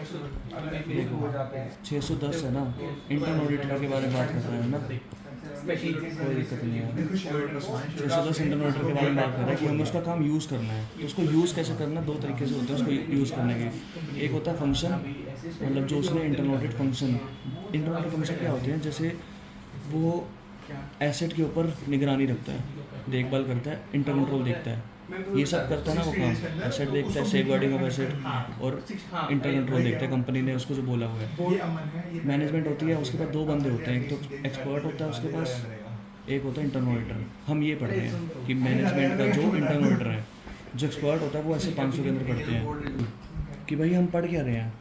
देखो 610 है ना, इंटरनल ऑडिटर के बारे में बात कर रहे हैं ना, कोई दिक्कत नहीं है। 610 इंटरनल ऑडिटर के बारे में बात कर रहे हैं कि हमें उसका काम यूज़ करना है। तो उसको यूज़ कैसे करना, दो तरीके से होते हैं उसको यूज़ करने के। एक होता है फंक्शन, मतलब जो उसने internal audit function. Internal audit function क्या होते हैं, जैसे वो एसेट के ऊपर निगरानी रखता है, देखभाल करता है, इंटर कंट्रोल देखता है, ये सब करता है ना वो काम। एसेट देखता है, सेफ गार्डिंग ऑफ एसेट, और इंटर कंट्रोल देखता है कंपनी ने उसको जो बोला हुआ है। मैनेजमेंट होती है, उसके पास दो बंदे होते हैं, एक तो एक्सपर्ट होता है उसके पास, एक होता है इंटरनल ऑडिटर। हम ये पढ़ रहे हैं कि मैनेजमेंट का जो इंटरनल ऑडिटर है, जो एक्सपर्ट होता है वो ऐसे 500 के अंदर पढ़ते हैं कि भाई हम पढ़ क्या रहे हैं,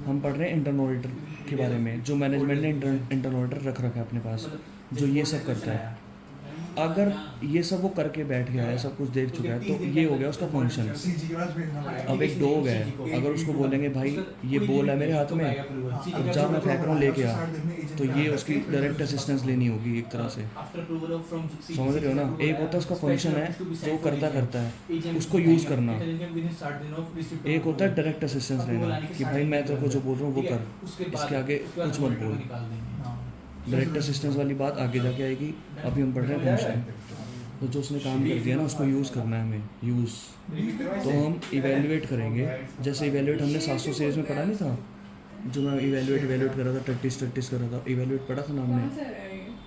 हम पढ़ रहे हैं इंटरनल ऑडिटर के बारे में, जो मैनेजमेंट ने इंटरनल ऑडिटर रख रखा है अपने पास, जो ये सब करता है। अगर ये सब वो करके बैठ गया है, सब कुछ देख चुका है, तो ये हो गया उसका फंक्शन। अब एक डॉग है, अगर उसको बोलेंगे भाई ये बॉल है मेरे हाथ में, अब जा मैं फेंक रहा हूँ लेके आ, तो ये उसकी डायरेक्ट असिस्टेंस लेनी होगी एक तरह से, समझ रहे हो ना। एक होता है उसका फंक्शन है जो करता है उसको यूज़ करना, एक होता है डायरेक्ट असिस्टेंस लेना कि भाई मैं तेरे को जो बोल रहा हूँ वो कर, इसके आगे कुछ मत बोल। डायरेक्ट असिस्टेंस वाली बात आगे जाके आएगी, अभी हम पढ़ रहे हैं फंक्शन। तो जो उसने काम कर दिया ना उसको यूज़ करना है हमें, यूज़। तो हम इवेल्युएट करेंगे, जैसे इवेल्युएट हमने 700 सीरीज में पढ़ा नहीं था, जो मैं इवेल्युएट कर रहा था, टट्टिस कर रहा था, इवेल्युएट पढ़ा था ना हमने,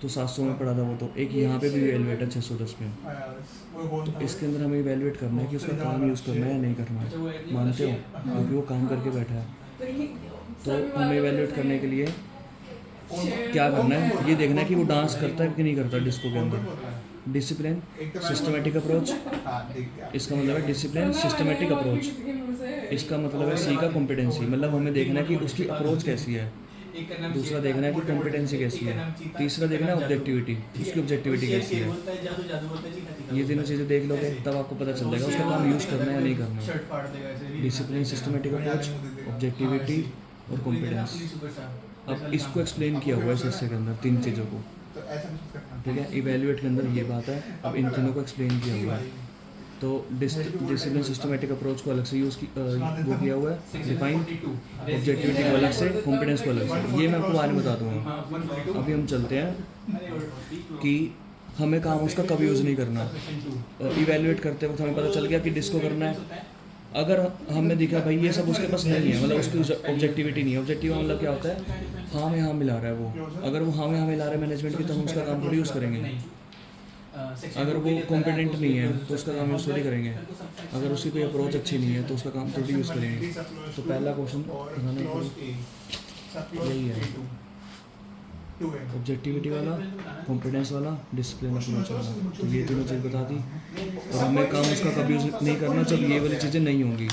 तो 700 में पढ़ा था वो। तो एक यहाँ पे भी इवेल्युएट है 610 में। तो इसके अंदर हमें इवेल्युएट करना है कि उसका काम यूज़ करना है या नहीं करना है, मानते हो, क्योंकि वो काम करके बैठा है। तो हमें इवेल्युएट करने के लिए क्या करना है, ये देखना है कि वो डांस करता है कि नहीं करता डिस्को के अंदर। डिसिप्लिन, सिस्टमेटिक अप्रोच, इसका मतलब है डिसिप्लिन सिस्टमेटिक अप्रोच, इसका मतलब है सी का कॉम्पिटेंसी, मतलब हमें देखना है कि उसकी अप्रोच कैसी है। दूसरा देखना है कि कॉम्पिटेंसी कैसी है। तीसरा देखना है ऑब्जेक्टिविटी, उसकी ऑब्जेक्टिविटी कैसी है। ये तीनों चीज़ें देख लोगे तब आपको पता चल जाएगा उसका काम यूज़ करना है या नहीं करना। डिसिप्लिन, सिस्टमेटिक अप्रोच, ऑब्जेक्टिविटी और कॉम्पिटेंस। अब इसको एक्सप्लेन किया हुआ है इस हिस्से के अंदर, तीन चीज़ों को, ठीक है। इवेल्युएट के अंदर ये बात है, अब इन तीनों को एक्सप्लेन किया हुआ है। तो डिसिप्लिन सिस्टमेटिक अप्रोच को अलग से यूज़ वो किया हुआ है, डिफाइन, ऑब्जेक्टिविटी को अलग से, कॉम्पिटेंस को अलग से, ये मैं आपको बाद में बता दूँगा। अभी हम चलते हैं कि हमें काम उसका कब यूज़ नहीं करना। इवेल्युएट करते वक्त हमें पता चल गया कि डिस्को करना है। अगर हमें दिखा भाई ये सब उसके पास नहीं है, मतलब उसकी ऑब्जेक्टिविटी नहीं है। ऑब्जेक्टिव मतलब क्या होता है, हाँ में हाँ मिला रहा है वो, अगर वो हाँ में हाँ मिला रहा है मैनेजमेंट की, तो हम उसका काम थोड़ी यूज़ करेंगे। अगर वो कॉम्पिटेंट नहीं है तो उसका काम यूज़ थोड़ी करेंगे। अगर उसकी कोई अप्रोच अच्छी नहीं है तो उसका काम थोड़ी यूज़ करेंगे। तो पहला क्वेश्चन यही है, ऑब्जेक्टिविटी वाला, कॉम्पिटेंस वाला, डिसिप्लिन अप्रोच वाला। तो ये तीनों चीज़ बता दी, और हमें काम उसका कभी यूज़ नहीं करना जब ये वाली चीज़ें नहीं होंगी।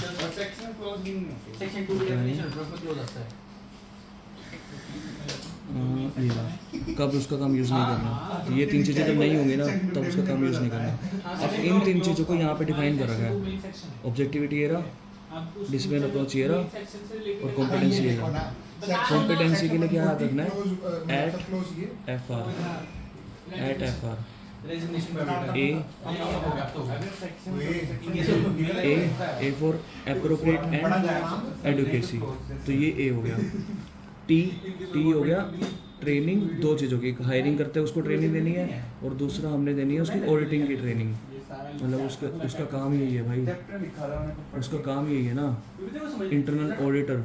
ये कब उसका काम यूज़ नहीं करना, तो ये तीन चीज़ें जब नहीं होंगी ना तब उसका काम यूज़ नहीं करना। अब इन तीन चीज़ों को यहाँ पे डिफाइन कर रखा है, ऑब्जेक्टिविटी ये रहा, डिसिप्लिन अप्रोच ये रहा, और कॉम्पिटेंसी ये रहा। कॉम्पिटेंसी के लिए क्या याद रखना है, at F R A for appropriate and adequacy, तो ये ए हो गया। टी हो गया ट्रेनिंग, दो चीज़ों की, हायरिंग करते हैं उसको ट्रेनिंग देनी है, और दूसरा हमने देनी है उसकी ऑडिटिंग की ट्रेनिंग। मतलब उसका काम यही है भाई, उसका काम यही है ना, इंटरनल ऑडिटर।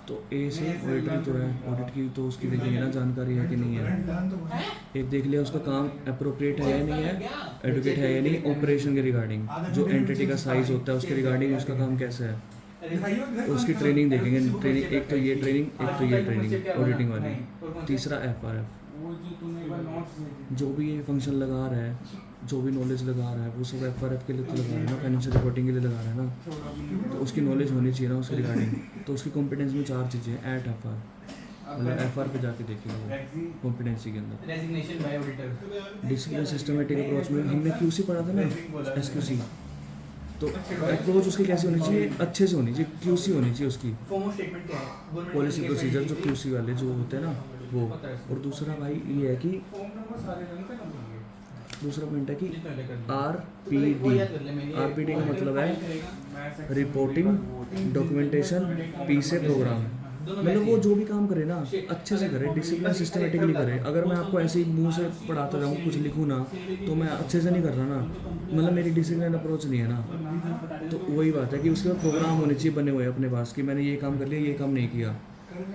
तो ए से ऑडिटर तो है, ऑडिट की तो उसकी देखेंगे ना जानकारी है कि नहीं है। एक देख लिया उसका काम अप्रोप्रिएट है या नहीं है, एडुकेट है या नहीं, ऑपरेशन के रिगार्डिंग, जो एंटिटी का साइज होता है उसके रिगार्डिंग उसका काम कैसा है, उसकी ट्रेनिंग देखेंगे। ट्रेनिंग एक तो ये ट्रेनिंग, एक तो ये ट्रेनिंग ऑडिटिंग वाली। तीसरा FRF, जो भी ये फंक्शन लगा रहा है, जो भी नॉलेज लगा रहा है, वो सब FRF के लिए तो लगा रहा है ना, फाइनेंशियल रिपोर्टिंग के लिए लगा रहा है ना, तो उसकी नॉलेज होनी चाहिए ना उसके रिगार्डिंग। तो उसकी कॉम्पिटेंस में चार चीज़ें हैं, एट FR, मतलब FR पे जाके देखिए वो कॉम्पिटेंसी के अंदर। डिसिप्लिन सिस्टमेटिक अप्रोच में हमने QC पढ़ा था ना, SQC। तो अप्रोच उसकी कैसी होनी चाहिए, अच्छे से होनी चाहिए, QC होनी चाहिए उसकी, पॉलिसी प्रोसीजर जो QC वाले जो होते हैं ना वो। और दूसरा भाई ये है कि दूसरा पॉइंट है कि आरपीडी का मतलब है रिपोर्टिंग डॉक्यूमेंटेशन, पी से प्रोग्राम। मतलब वो जो भी काम करे ना अच्छे से करे, डिसिप्लिन सिस्टमेटिकली करे। अगर मैं आपको ऐसे ही मुंह से पढ़ाता जाऊँ, कुछ लिखूँ ना, तो मैं अच्छे से नहीं कर रहा ना, मतलब मेरी डिसिप्लिन अप्रोच नहीं है ना। तो वही बात है कि उसके बाद प्रोग्राम होने चाहिए बने हुए अपने पास कि मैंने ये काम कर लिया, ये काम नहीं किया।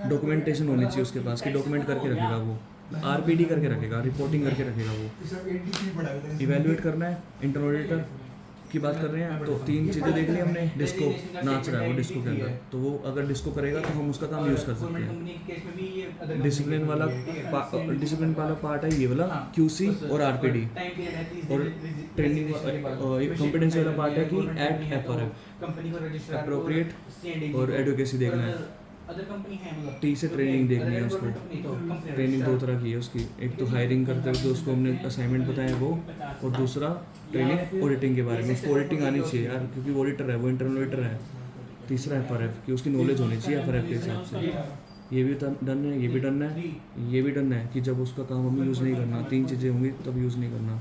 डॉक्यूमेंटेशन होनी चाहिए उसके पास कि डॉक्यूमेंट करके रखेगा वो, आरपीडी करके रखेगा, रिपोर्टिंग करके रखेगा वो। इवेलुएट करना है, इंटरनल ऑडिटर की बात कर रहे हैं तो 3 चीज़ें देख ली हमने। डिस्को नाच रहा है वो डिस्को के अंदर, तो वो अगर डिस्को करेगा तो हम उसका काम यूज़ कर सकते हैं। डिसिप्लिन वाला पार्ट है ये वाला, क्यूसी और आरपीडी। और ट्रेनिंग कॉम्पिटेंसी वाला पार्ट है कि एट एफआरएफ, अप्रोप्रिएट और एडवोकेसी देखना है। टी से ट्रेनिंग देखनी है उसको। ट्रेनिंग 2 तरह की है उसकी, एक तो हायरिंग करते हुए उसको हमने असाइनमेंट बताया वो, और दूसरा ट्रेनिंग ऑडिटिंग के बारे में। उसको ऑडिटिंग आनी चाहिए यार, क्योंकि ऑडिटर है वो, इंटरनल ऑडिटर है। तीसरा एफआरएफ की उसकी नॉलेज होनी चाहिए एफआरएफ के हिसाब से। ये भी डन है, ये भी डन है, ये भी डन है कि जब उसका काम हमें यूज़ नहीं करना, 3 चीज़ें होंगी तब यूज़ नहीं करना।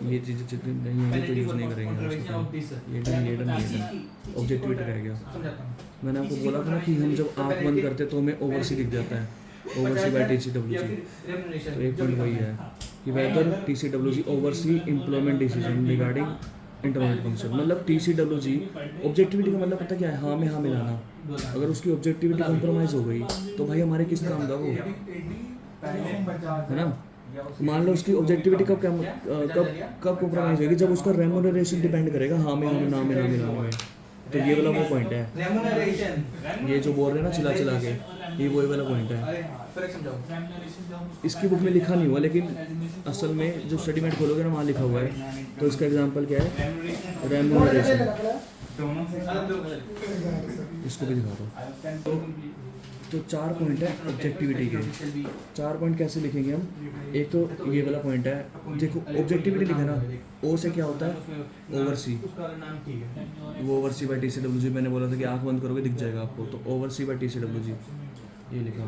ये चीज़ें जितनी नहीं होंगी तो यूज़ नहीं करेंगे उसका काम। ये डन, ये डन, ये डन। ऑब्जेक्टिविटी रह गया। मैंने आपको बोला था ना कि हम जब आँख बंद करते तो हमें ओवरसी दिख जाता है, ओवरसी बाय TCWG। तो एक पॉइंट वही है कि whether TCWG oversee employment decision regarding internal function. मतलब TCWG ऑब्जेक्टिविटी का मतलब पता क्या है, हाँ में हाँ मिलाना। अगर उसकी ऑब्जेक्टिविटी कॉम्प्रोमाइज़ हो गई तो भाई हमारे किस काम का वो है ना। मान लो उसकी ऑब्जेक्टिविटी कब कॉम्प्रोमाइज़ होगी, जब उसका रेम्यूनरेशन डिपेंड करेगा हाँ में हाँ में ना मिलाने में। तो ये वाला वो पॉइंट है, ये जो बोल रहे हैं ना चिल्ला चिल्ला के, ये वही वाला पॉइंट है। इसकी बुक में लिखा नहीं हुआ, लेकिन असल में जो स्टडीमेट खोलोगे ना वहाँ लिखा हुआ है। तो इसका एग्जांपल क्या है, रेम्यूनरेशन। इसको भी दिखा दो। तो 4 पॉइंट है ऑब्जेक्टिविटी के। 4 पॉइंट कैसे लिखेंगे हम, एक तो ये वाला पॉइंट है, देखो ऑब्जेक्टिविटी लिखा ना, ओ से क्या होता है ओवरसी। वो ओवरसी बाय TCWG मैंने बोला था कि आँख बंद करोगे दिख जाएगा आपको, तो ओवरसी बाय TCWG ये लिखा।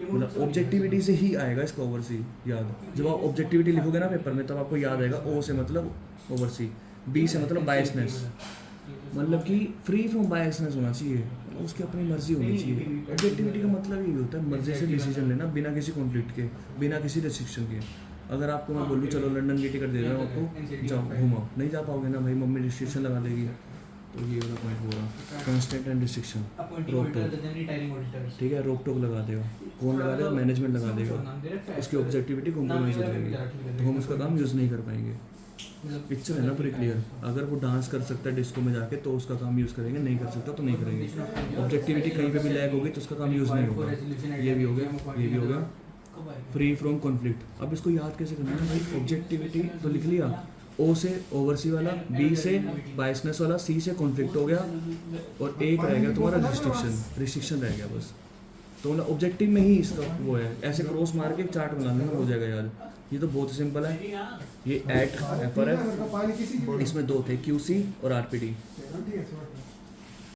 मतलब ऑब्जेक्टिविटी से ही आएगा इसका ओवरसी याद। जब आप ऑब्जेक्टिविटी लिखोगे ना पेपर में तब आपको याद आएगा, ओ से मतलब ओवरसी, बी से मतलब बायसनेस, मतलब कि फ्री फ्रॉम बायसनेस होना चाहिए, उसकी अपनी मर्जी होनी चाहिए। ऑब्जेक्टिविटी का मतलब यही होता है मर्जी से डिसीजन लेना, बिना किसी कॉन्फ्लिक्ट के, बिना किसी रिस्ट्रिक्शन के। अगर आपको मैं बोलूँ चलो लंदन की टिकट दे रहा हूँ आपको, जाओ घूमाओ, नहीं जा पाओगे ना भाई, मम्मी रिस्ट्रिक्शन लगा देगी। तो ये वाला पॉइंट हो रहा, कंस्टेंट एंड रिस्ट्रिक्शन, रोक टोक। ठीक है, रोक टोक लगा देगा, कौन लगा देगा, मैनेजमेंट लगा देगा, उसकी ऑब्जेक्टिविटी कॉम्प्रोमाइज़ हो जाएगी, तो हम उसका काम यूज़ नहीं कर पाएंगे। पिक्चर है ना पूरी क्लियर। अगर वो डांस कर सकता है डिस्को में जाके तो उसका काम यूज़ करेंगे, नहीं कर सकता तो नहीं करेंगे। ऑब्जेक्टिविटी कहीं पे भी लैग होगी तो उसका काम यूज़ नहीं होगा। ये भी हो गया, ये भी हो गया। Free from conflict. अब इसको याद कैसे करना है भाई, ऑब्जेक्टिविटी तो लिख लिया, ओ से ओवरसी वाला, बी से बायसनेस वाला, सी से कॉन्फ्लिक्ट हो गया, और एक रह गया तुम्हारा रिस्ट्रिक्शन रह गया बस। तो मतलब ऑब्जेक्टिव में ही इसका वो है, ऐसे क्रॉस मार के चार्ट बना लेना, हो जाएगा याद। ये तो बहुत सिंपल है। ये एट एफआरएफ, इसमें 2 थे, क्यूसी और आरपीडी।